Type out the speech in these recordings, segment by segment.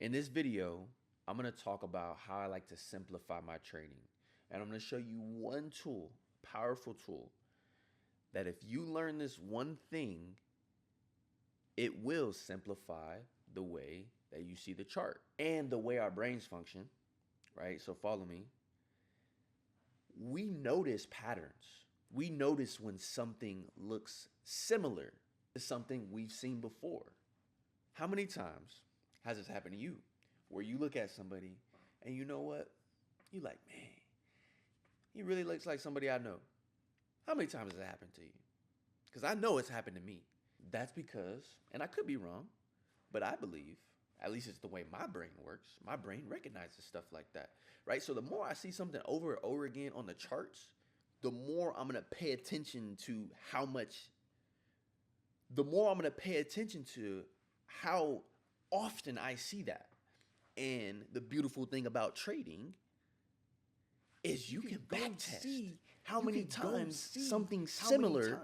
In this video, I'm going to talk about how I like to simplify my trading. And I'm going to show you one tool, powerful tool, that if you learn this one thing, it will simplify the way that you see the chart and the way our brains function, right? So follow me. We notice patterns. We notice when something looks similar to something we've seen before. How many times has this happened to you where you look at somebody and you know what? You like, man, he really looks like somebody I know. How many times has it happened to you? Because I know it's happened to me. That's because, and I could be wrong, but I believe, at least it's the way my brain works, my brain recognizes stuff like that, right? So the more I see something over and over again on the charts, the more I'm going to pay attention to how often I see that. And the beautiful thing about trading is you can back test how many times something similar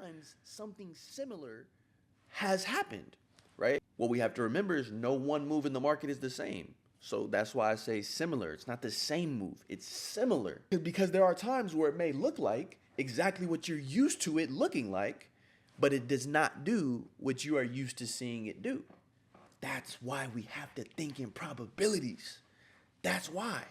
has happened, right? What we have to remember is no one move in the market is the same. So that's why I say similar. It's not the same move. It's similar. Because there are times where it may look like exactly what you're used to it looking like, but it does not do what you are used to seeing it do. That's why we have to think in probabilities. That's why.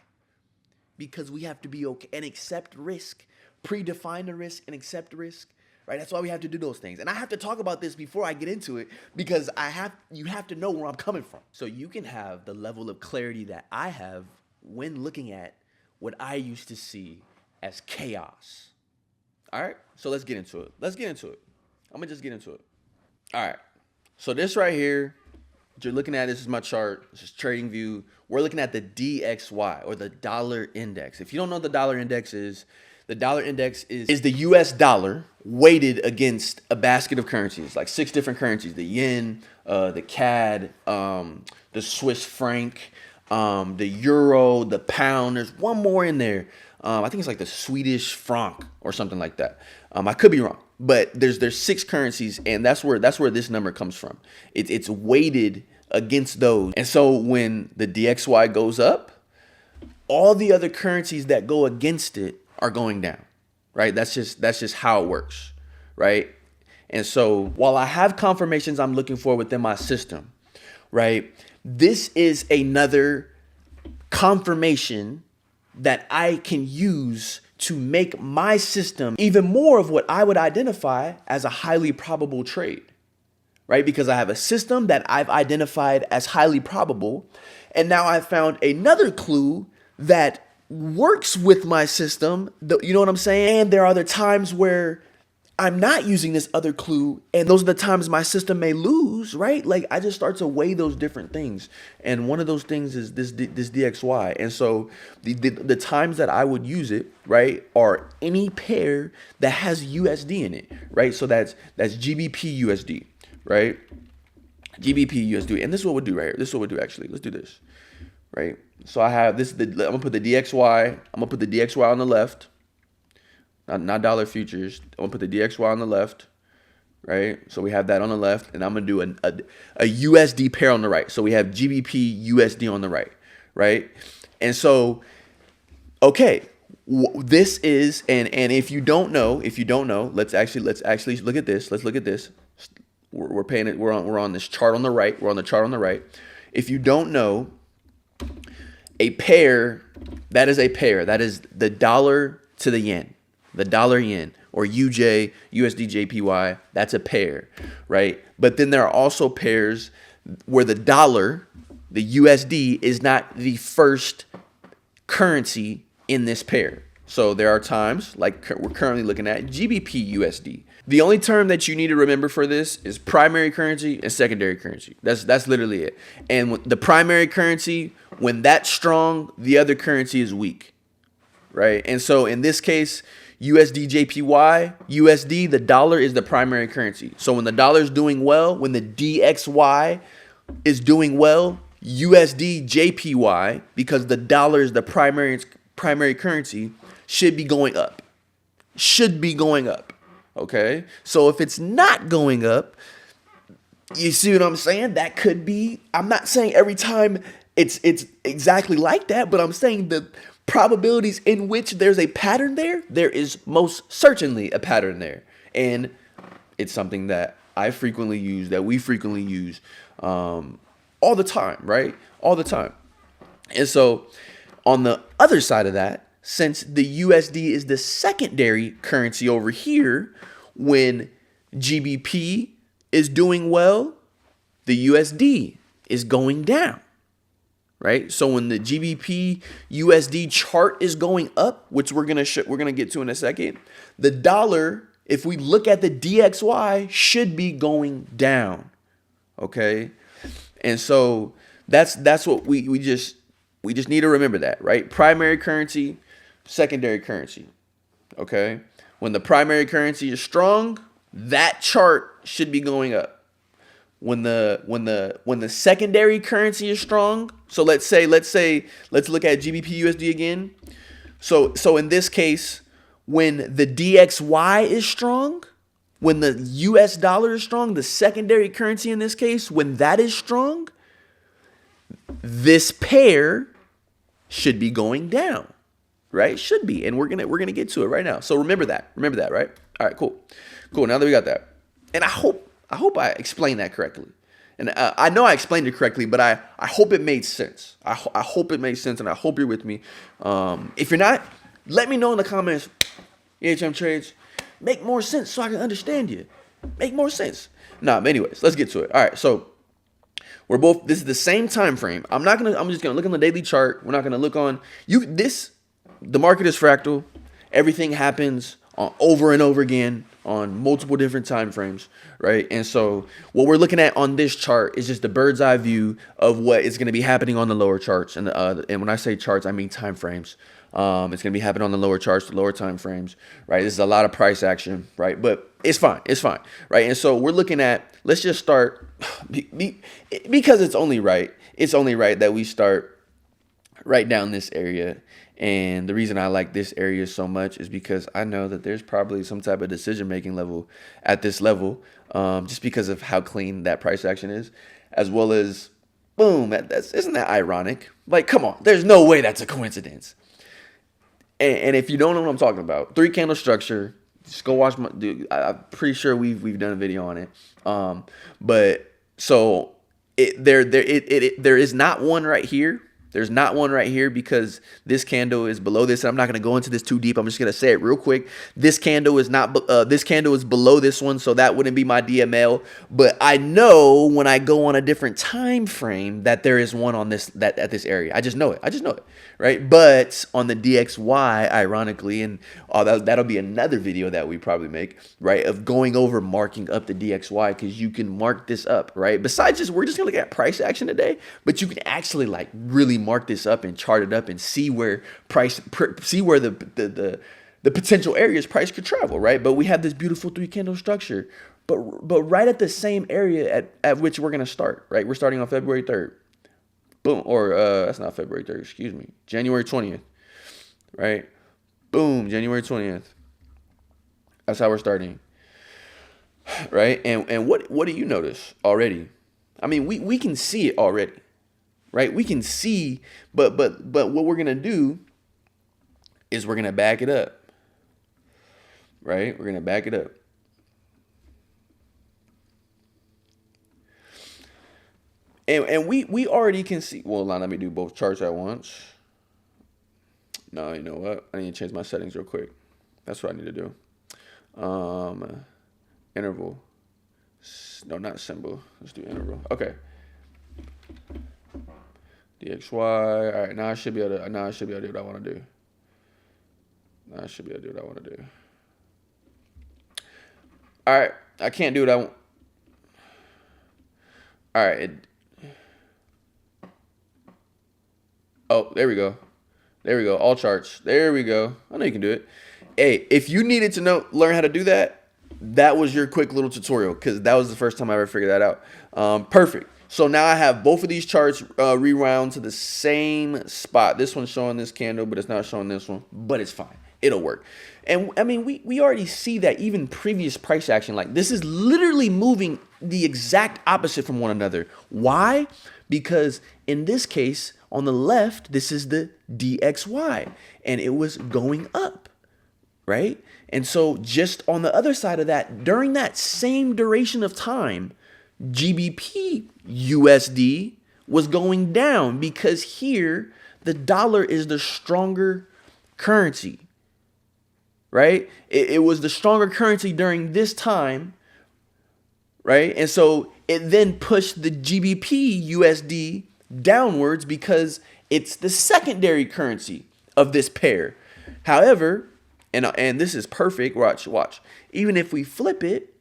Because we have to be okay and accept risk, predefine the risk and accept risk, right? That's why we have to do those things. And I have to talk about this before I get into it because you have to know where I'm coming from. So you can have the level of clarity that I have when looking at what I used to see as chaos. All right, so let's get into it. I'm gonna just get into it. All right, so this right here, what you're looking at, this is my chart. This is TradingView. We're looking at the DXY or the dollar index. If you don't know what the dollar index is, the dollar index is the US dollar weighted against a basket of currencies, like 6 different currencies: the yen, the CAD, the Swiss franc, the euro, the pound. There's one more in there. I think it's like the Swedish franc or something like that. I could be wrong, but there's 6 currencies, and that's where this number comes from. It's weighted against those, and so when the DXY goes up, all the other currencies that go against it are going down, right? That's just how it works, right? And so while I have confirmations I'm looking for within my system, right, this is another confirmation that I can use to make my system even more of what I would identify as a highly probable trade, right? Because I have a system that I've identified as highly probable, and now I've found another clue that works with my system. You know what I'm saying? And there are other times where I'm not using this other clue, and those are the times my system may lose, right? Like I just start to weigh those different things, and one of those things is this DXY. And so the times that I would use it, right, are any pair that has USD in it, right? So that's GBPUSD, right? GBPUSD, and this is what we'll do right here. This is what we'll do actually. Let's do this, right? So I have this. I'm gonna put the DXY. I'm gonna put the DXY on the left. Not dollar futures. I'm gonna put the DXY on the left, right? So we have that on the left, and I'm gonna do a USD pair on the right. So we have GBPUSD on the right, right? And so, okay, this is and if you don't know, let's actually look at this. Let's look at this. We're paying it. We're on this chart on the right. We're on the chart on the right. If you don't know, a pair, that is a pair. That is the dollar to the yen. The dollar yen, or UJ, USD, JPY, that's a pair, right? But then there are also pairs where the dollar, the USD, is not the first currency in this pair. So there are times, like we're currently looking at GBPUSD. The only term that you need to remember for this is primary currency and secondary currency. That's literally it. And the primary currency, when that's strong, the other currency is weak, right? And so in this case, USD, JPY, USD, the dollar is the primary currency. So when the dollar is doing well, when the DXY is doing well, USD, JPY, because the dollar is the primary currency, should be going up. Okay? So if it's not going up, you see what I'm saying? That could be, I'm not saying every time it's exactly like that, but I'm saying the probabilities in which there's a pattern there is most certainly a pattern there. And it's something that I frequently use, that we frequently use all the time, right? All the time. And so on the other side of that, since the USD is the secondary currency over here, when GBP is doing well, the USD is going down, right? So when the GBP USD chart is going up, which we're gonna get to in a second, the dollar, if we look at the DXY, should be going down, okay? And so that's what we just need to remember that, right? Primary currency, secondary currency, okay? When the primary currency is strong, that chart should be going up. When the secondary currency is strong, so let's look at GBPUSD again. So in this case, when the DXY is strong, when the US dollar is strong, the secondary currency in this case, when that is strong, this pair should be going down, right? Should be, and we're gonna get to it right now. So remember that, right? All right, cool. Now that we got that, and I hope I explained that correctly. And I know I explained it correctly, but I hope it made sense. I hope it made sense, and I hope you're with me. If you're not, let me know in the comments. EHM trades make more sense so I can understand you. Make more sense. But anyways, let's get to it. All right, so this is the same time frame. I'm just gonna look on the daily chart. We're not gonna look on the market is fractal. Everything happens over and over again on multiple different time frames, right? And so what we're looking at on this chart is just the bird's eye view of what is going to be happening on the lower charts. And when I say charts, I mean time frames. It's going to be happening on the lower charts, the lower time frames, right? This is a lot of price action, right? But it's fine, right? And so we're looking at, let's just start, because it's only right that we start right down this area. And the reason I like this area so much is because I know that there's probably some type of decision-making level at this level, just because of how clean that price action is, as well as, boom, isn't that ironic? Like, come on, there's no way that's a coincidence. And if you don't know what I'm talking about, 3-candle structure, just go watch I'm pretty sure we've done a video on it. But so there is not one right here. There's not one right here because this candle is below this. And I'm not going to go into this too deep. I'm just going to say it real quick. This candle is this candle is below this one, so that wouldn't be my DML. But I know when I go on a different time frame that there is one on this at this area. I just know it, right? But on the DXY, ironically, and that'll be another video that we probably make, right? Of going over marking up the DXY, because you can mark this up, right? Besides we're just going to look at price action today, but you can actually like really mark this up and chart it up and see where the potential areas price could travel, right? But we have this beautiful 3-candle structure, but right at the same area at which we're going to start, right? We're starting on February 3rd. Boom. Or that's not February 3rd, excuse me. January 20th, right? Boom, January 20th. That's how we're starting, right? And what do you notice already? I mean, we can see it already. Right, we can see, but what we're gonna do is we're gonna back it up. Right, we're gonna back it up. And we already can see. Well, now let me do both charts at once. No, you know what? I need to change my settings real quick. That's what I need to do. Interval. No, not symbol. Let's do interval. Okay. DXY. All right, now I should be able to do what I want to do. All right, I can't do what I want. All right. Oh, there we go. All charts. There we go. I know you can do it. Hey, if you needed to learn how to do that, that was your quick little tutorial, because that was the first time I ever figured that out. Perfect. So now I have both of these charts rewound to the same spot. This one's showing this candle, but it's not showing this one. But it's fine. It'll work. And I mean, we already see that even previous price action, like this is literally moving the exact opposite from one another. Why? Because in this case, On the left, this is the DXY, and it was going up, right? And so just on the other side of that, during that same duration of time, GBPUSD was going down because here the dollar is the stronger currency, right? It was the stronger currency during this time, right? And so it then pushed the GBPUSD downwards because it's the secondary currency of this pair. However, and this is perfect, watch. Even if we flip it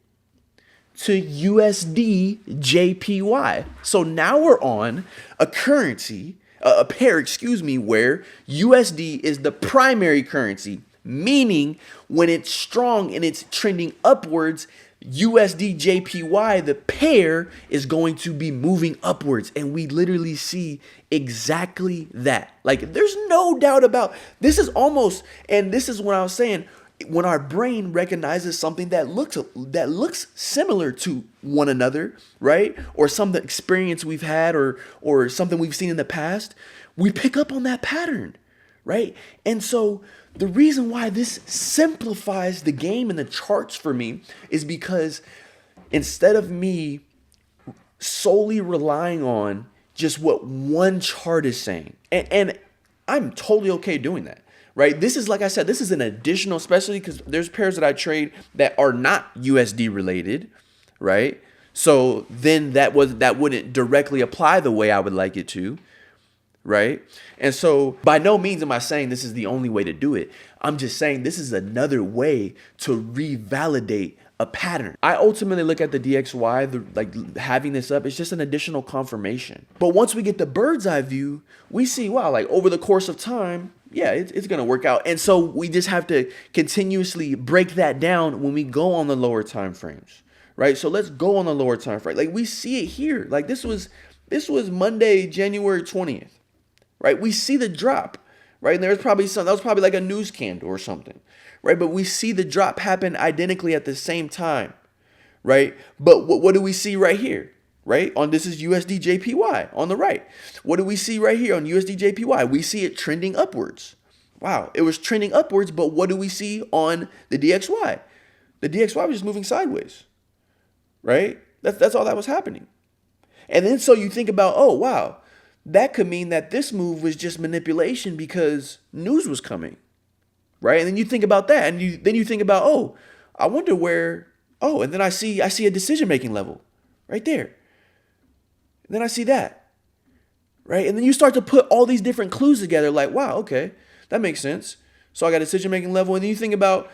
to USD JPY. So now we're on a currency, a pair, where USD is the primary currency, meaning when it's strong and it's trending upwards, USD JPY, the pair, is going to be moving upwards. And we literally see exactly that. Like, there's no doubt about this. Is almost, and this is what I was saying, when our brain recognizes something that looks similar to one another, right? Or some experience we've had or something we've seen in the past, we pick up on that pattern, right? And so the reason why this simplifies the game and the charts for me is because instead of me solely relying on just what one chart is saying, and I'm totally okay doing that, right? This is, like I said, this is an additional, especially because there's pairs that I trade that are not USD related, right? So then that wouldn't directly apply the way I would like it to, right? And so by no means am I saying this is the only way to do it. I'm just saying this is another way to revalidate a pattern. I ultimately look at the DXY, having this up, it's just an additional confirmation. But once we get the bird's eye view, we see, wow, like over the course of time, yeah, it's going to work out. And so we just have to continuously break that down when we go on the lower time frames, right? So let's go on the lower time frame. Like we see it here. Like this was Monday, January 20th, right? We see the drop, right? And there's probably that was probably like a news candle or something, right? But we see the drop happen identically at the same time, right? But what do we see right here? Right? This is USD JPY on the right. What do we see right here on USD JPY? We see it trending upwards. Wow, it was trending upwards, but what do we see on the DXY? The DXY was just moving sideways, right? That's all that was happening. And then so you think about, oh, wow, that could mean that this move was just manipulation because news was coming, right? And then you think about that, and then you think about, oh, I wonder where, oh, and then I see a decision-making level right there. Then I see that, right? And then you start to put all these different clues together like, wow, okay, that makes sense. So I got a decision-making level. And then you think about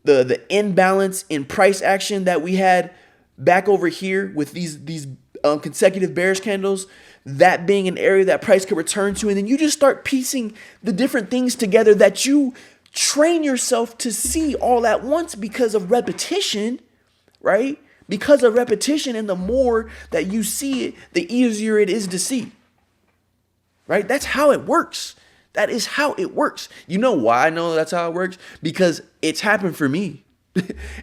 the imbalance in price action that we had back over here with these consecutive bearish candles, that being an area that price could return to. And then you just start piecing the different things together that you train yourself to see all at once because of repetition, right? Because of repetition, and the more that you see it, the easier it is to see, right? That's how it works. That is how it works. You know why I know that's how it works? Because it's happened for me.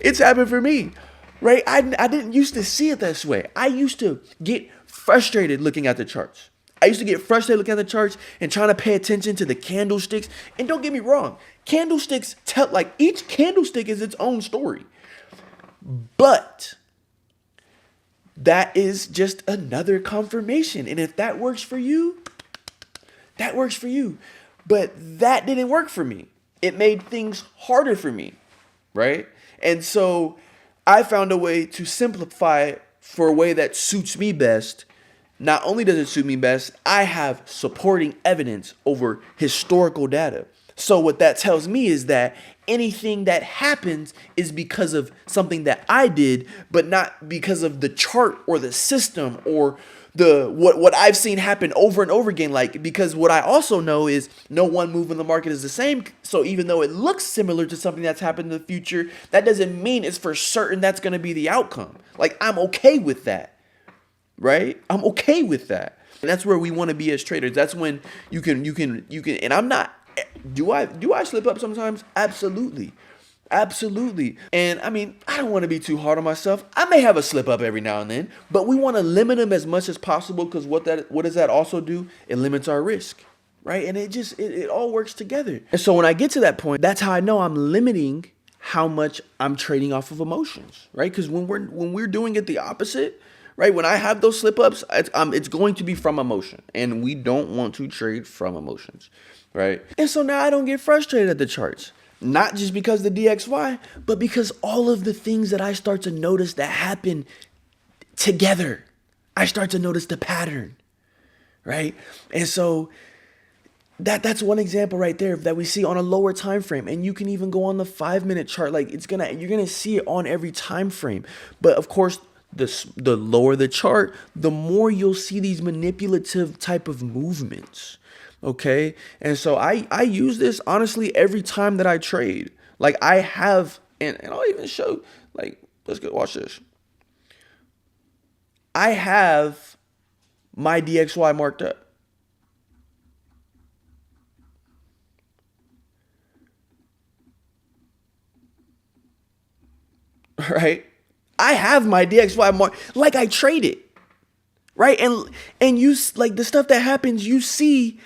It's happened for me, right? I didn't used to see it this way. I used to get frustrated looking at the charts. I used to get frustrated looking at the charts and trying to pay attention to the candlesticks. And don't get me wrong, candlesticks each candlestick is its own story. But that is just another confirmation. And if that works for you, that works for you. But that didn't work for me. It made things harder for me, right? And so I found a way to simplify for a way that suits me best. Not only does it suit me best, I have supporting evidence over historical data. So what that tells me is that anything that happens is because of something that I did, but not because of the chart or the system or what I've seen happen over and over again. Like, because what I also know is no one move in the market is the same. So even though it looks similar to something that's happened in the future, that doesn't mean it's for certain that's going to be the outcome. Like, I'm okay with that, right? I'm okay with that. And that's where we want to be as traders. That's when you can, and I'm not, do I slip up sometimes? Absolutely. Absolutely. And I mean, I don't want to be too hard on myself. I may have a slip up every now and then, but we want to limit them as much as possible because what does that also do? It limits our risk, right? And it all works together. And so when I get to that point, that's how I know I'm limiting how much I'm trading off of emotions, right? Because when we're doing it the opposite, right? When I have those slip ups, it's going to be from emotion, and we don't want to trade from emotions, right? And so now I don't get frustrated at the charts. Not just because the DXY, but because all of the things that I start to notice that happen together. I start to notice the pattern, right? And so that's one example right there that we see on a lower time frame. And you can even go on the 5-minute chart. Like you're gonna see it on every time frame. But of course, the lower the chart, the more you'll see these manipulative type of movements. Okay. And so I use this honestly every time that I trade. Like I have, and I'll even show, like, let's go watch this. I have my DXY marked up. Right? I have my DXY marked like I trade it. Right? And you like the stuff that happens, you see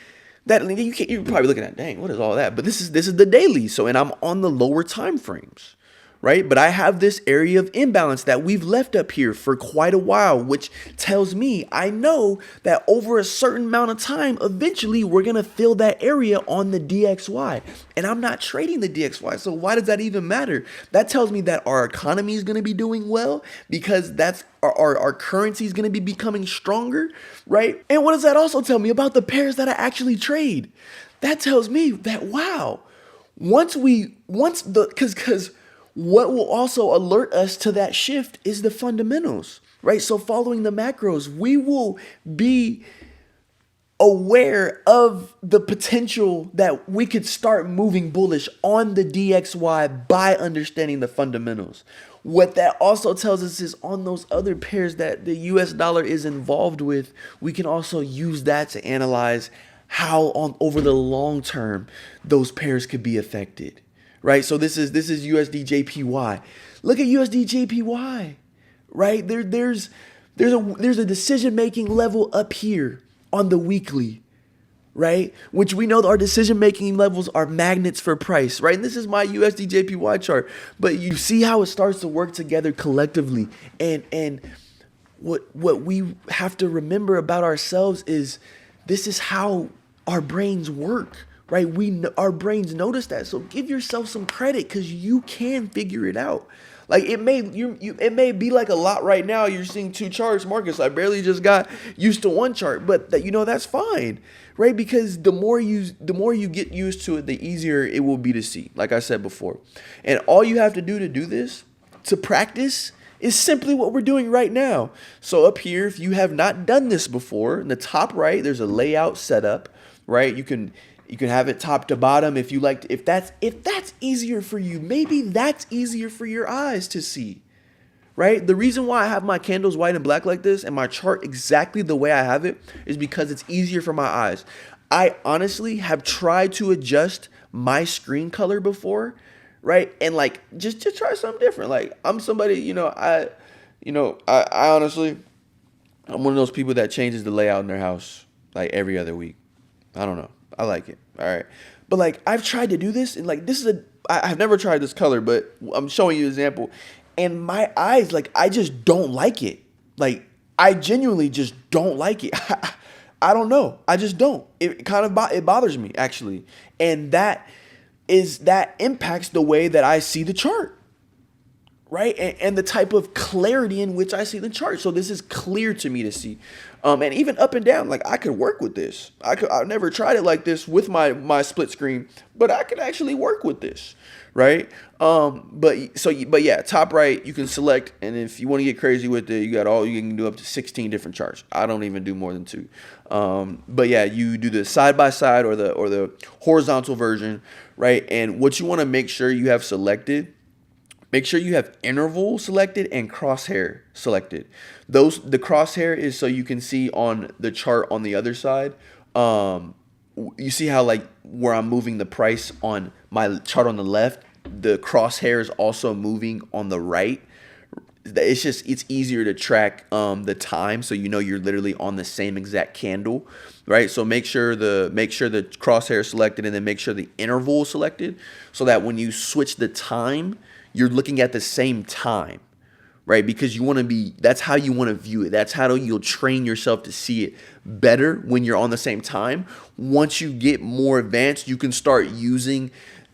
that you're probably looking at, dang, what is all that? But this is the daily. So, and I'm on the lower time frames, right? But I have this area of imbalance that we've left up here for quite a while, which tells me I know that over a certain amount of time, eventually we're going to fill that area on the DXY. And I'm not trading the DXY. So why does that even matter? That tells me that our economy is going to be doing well because that's our currency is going to be becoming stronger, right? And what does that also tell me about the pairs that I actually trade? That tells me that, wow, because what will also alert us to that shift is the fundamentals, right? So following the macros, we will be aware of the potential that we could start moving bullish on the DXY by understanding the fundamentals. What that also tells us is on those other pairs that the US dollar is involved with, we can also use that to analyze how on over the long term those pairs could be affected. Right? So this is USD JPY. Look at USD JPY. Right? There's a decision-making level up here on the weekly, right? Which we know our decision-making levels are magnets for price, right? And this is my USD JPY chart. But you see how it starts to work together collectively. And what we have to remember about ourselves is this is how our brains work, right? Our brains notice that. So give yourself some credit because you can figure it out. Like it may be like a lot right now. You're seeing two charts, Marcus. I barely just got used to one chart, but that's fine, right? Because the more you get used to it, the easier it will be to see. Like I said before, and all you have to do this to practice is simply what we're doing right now. So up here, if you have not done this before, in the top right, there's a layout setup, right? You can have it top to bottom if you like. If that's easier for you, maybe that's easier for your eyes to see, right? The reason why I have my candles white and black like this and my chart exactly the way I have it is because it's easier for my eyes. I honestly have tried to adjust my screen color before, right? And like just to try something different. Like I'm somebody, I honestly, I'm one of those people that changes the layout in their house like every other week. I don't know. I like it. All right. But like I've tried to do this and like I've never tried this color, but I'm showing you an example. And my eyes, like I just don't like it. Like I genuinely just don't like it. I don't know. I just don't. It kind of it bothers me actually. And that impacts the way that I see the chart. Right? And the type of clarity in which I see the chart. So this is clear to me to see. And even up and down, like I could work with this. I've never tried it like this with my split screen, but I could actually work with this. Right? But yeah, top right, you can select. And if you want to get crazy with it, you can do up to 16 different charts. I don't even do more than 2. But yeah, you do the side by side or the horizontal version. Right? And what you want to make sure you have selected, make sure you have interval selected and crosshair selected. The crosshair is so you can see on the chart on the other side. You see how like where I'm moving the price on my chart on the left, the crosshairs also moving on the right, it's easier to track the time, so you know you're literally on the same exact candle, right? So make sure the crosshair is selected, and then make sure the interval is selected, so that when you switch the time, you're looking at the same time, right? Because you want to be, that's how you want to view it. That's how you'll train yourself to see it better when you're on the same time. Once you get more advanced, you can start using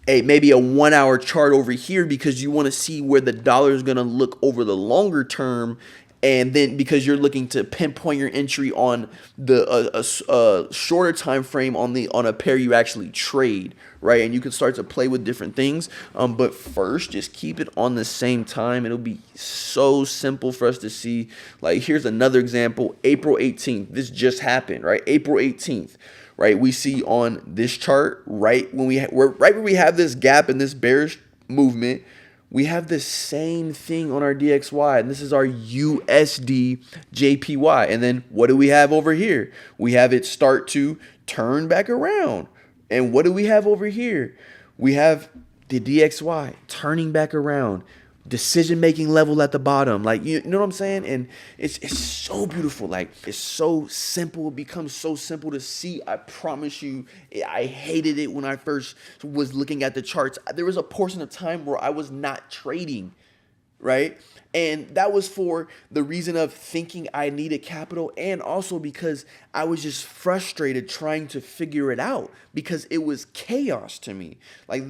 maybe a 1 hour chart over here, because you want to see where the dollar is going to look over the longer term. And then because you're looking to pinpoint your entry on the shorter time frame on a pair you actually trade, right? And you can start to play with different things. But first, just keep it on the same time. It'll be so simple for us to see. Like, here's another example. April 18th. This just happened, right? April 18th. Right, we see on this chart, right when we have this gap in this bearish movement, we have the same thing on our DXY, and this is our USD JPY. And then what do we have over here? We have it start to turn back around. And what do we have over here? We have the DXY turning back around. Decision-making level at the bottom, like, you know what I'm saying? And it's so beautiful. Like, it's so simple. It becomes so simple to see. I promise you, I hated it when I first was looking at the charts. There was a portion of time where I was not trading, right? And that was for the reason of thinking I needed capital, and also because I was just frustrated trying to figure it out, because it was chaos to me. Like,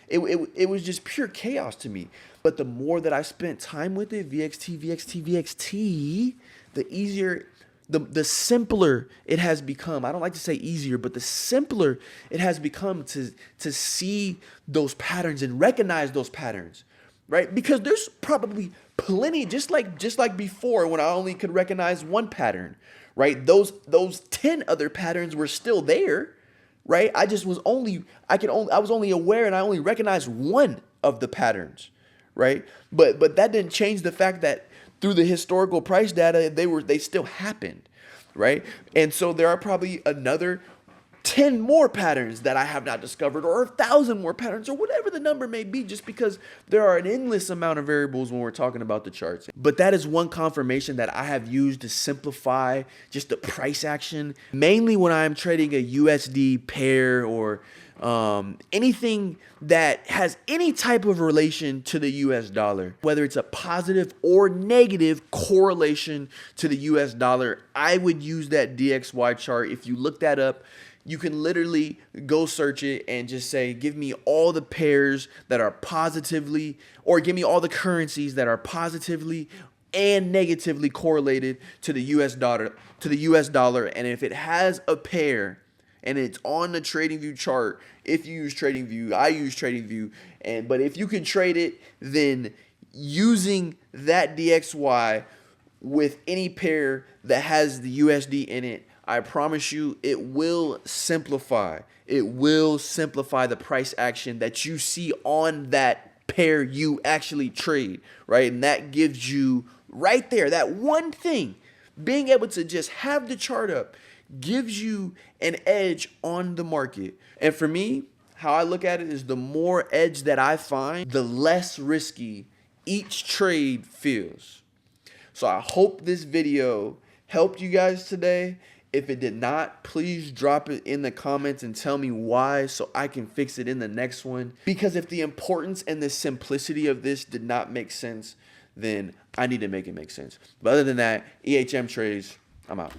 it was just pure chaos to me. But the more that I spent time with it, VXT, the easier, the simpler it has become. I don't like to say easier, but the simpler it has become to see those patterns and recognize those patterns, right? Because there's probably plenty, just like before, when I only could recognize one pattern, right? Those 10 other patterns were still there, right? I was only aware, and I only recognized one of the patterns. Right, but that didn't change the fact that through the historical price data, they still happened, right? And so there are probably another 10 more patterns that I have not discovered, or 1,000 more patterns, or whatever the number may be, just because there are an endless amount of variables when we're talking about the charts. But that is one confirmation that I have used to simplify just the price action, mainly when I'm trading a USD pair or anything that has any type of relation to the US dollar, whether it's a positive or negative correlation to the US dollar. I would use that DXY chart. If you look that up, you can literally go search it and just say, give me all the pairs that are positively, or give me all the currencies that are positively and negatively correlated to the US dollar. And if it has a pair, and it's on the TradingView chart, if you use TradingView, I use TradingView, but if you can trade it, then using that DXY with any pair that has the USD in it, I promise you, it will simplify. It will simplify the price action that you see on that pair you actually trade, right? And that gives you right there, that one thing, being able to just have the chart up, gives you an edge on the market. And for me, how I look at it is, the more edge that I find, the less risky each trade feels. So I hope this video helped you guys today. If it did not, please drop it in the comments and tell me why, so I can fix it in the next one. Because if the importance and the simplicity of this did not make sense, then I need to make it make sense. But other than that, EHM trades, I'm out.